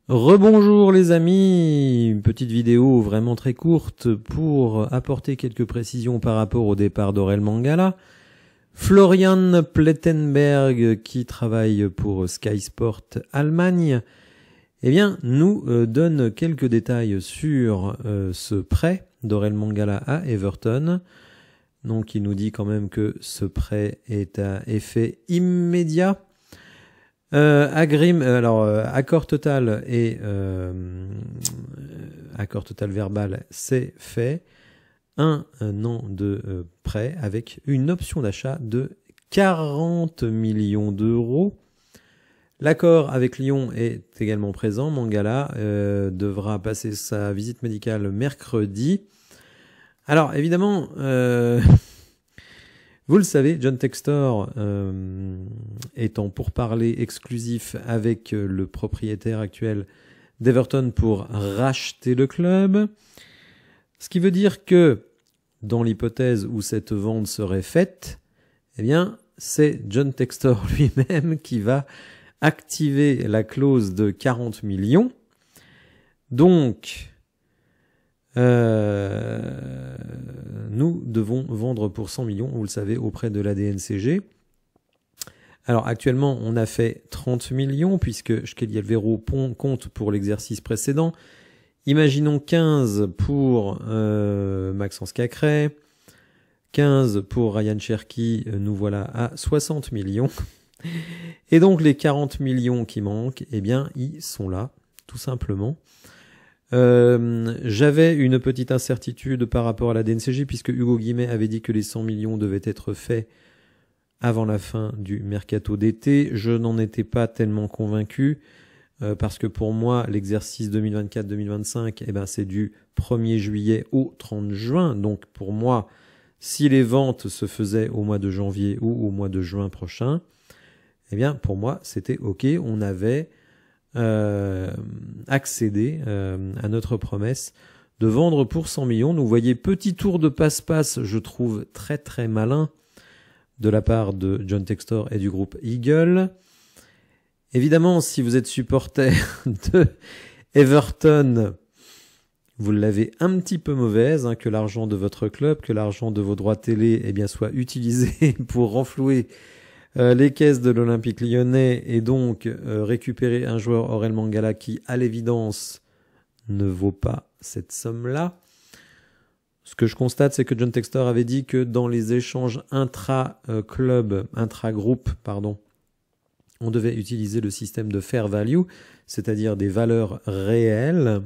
Rebonjour les amis, une petite vidéo vraiment très courte pour apporter quelques précisions par rapport au départ d'Aurel Mangala. Florian Plettenberg, qui travaille pour Sky Sport Allemagne, eh bien, nous donne quelques détails sur ce prêt d'Aurel Mangala à Everton. Donc il nous dit quand même que ce prêt est à effet immédiat. Accord total et accord total verbal, c'est fait. Un an de prêt avec une option d'achat de 40 millions d'euros. L'accord avec Lyon est également présent. Mangala devra passer sa visite médicale mercredi. Alors évidemment, vous le savez, John Textor est en pourparlers exclusif avec le propriétaire actuel d'Everton pour racheter le club. Ce qui veut dire que, dans l'hypothèse où cette vente serait faite, eh bien, c'est John Textor lui-même qui va activer la clause de 40 millions. Donc, nous devons vendre pour 100 millions, vous le savez, auprès de la DNCG. Alors actuellement, on a fait 30 millions puisque Skelly Alvero compte pour l'exercice précédent. Imaginons 15 pour Maxence Cacré, 15 pour Ryan Cherki, nous voilà à 60 millions. Et donc les 40 millions qui manquent, eh bien, ils sont là, tout simplement. J'avais une petite incertitude par rapport à la DNCG puisque Hugo Guimet avait dit que les 100 millions devaient être faits avant la fin du mercato d'été. Je n'en étais pas tellement convaincu parce que pour moi l'exercice 2024-2025 eh ben, c'est du 1er juillet au 30 juin. Donc pour moi, si les ventes se faisaient au mois de janvier ou au mois de juin prochain, eh bien pour moi c'était ok. On avait accéder à notre promesse de vendre pour 100 millions. Donc vous voyez, petit tour de passe-passe, je trouve très très malin de la part de John Textor et du groupe Eagle. Évidemment, si vous êtes supporter de Everton, vous l'avez un petit peu mauvaise, hein, que l'argent de votre club, que l'argent de vos droits télé eh bien, soit utilisé pour renflouer les caisses de l'Olympique Lyonnais et donc récupérer un joueur Aurel Mangala qui, à l'évidence, ne vaut pas cette somme-là. Ce que je constate, c'est que John Textor avait dit que dans les échanges intra-groupe, on devait utiliser le système de fair value, c'est-à-dire des valeurs réelles.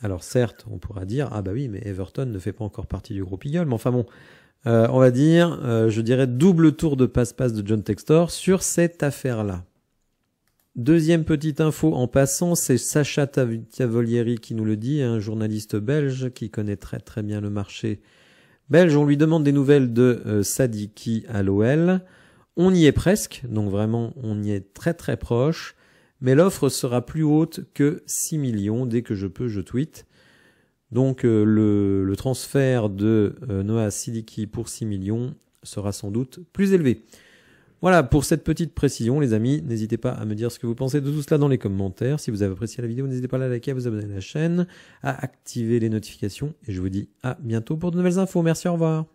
Alors certes, on pourra dire, ah bah oui, mais Everton ne fait pas encore partie du groupe Eagle, mais enfin bon, on va dire, je dirais, double tour de passe-passe de John Textor sur cette affaire-là. Deuxième petite info en passant, c'est Sacha Tavolieri qui nous le dit, un journaliste belge qui connaît très très bien le marché belge. On lui demande des nouvelles de Sadiki à l'OL. On y est presque, donc vraiment on y est très très proche, mais l'offre sera plus haute que 6 millions. Dès que je peux, je tweete. Donc le transfert de Noah Sidiki pour 6 millions sera sans doute plus élevé. Voilà pour cette petite précision les amis. N'hésitez pas à me dire ce que vous pensez de tout cela dans les commentaires. Si vous avez apprécié la vidéo, n'hésitez pas à la liker, à vous abonner à la chaîne, à activer les notifications. Et je vous dis à bientôt pour de nouvelles infos. Merci, au revoir.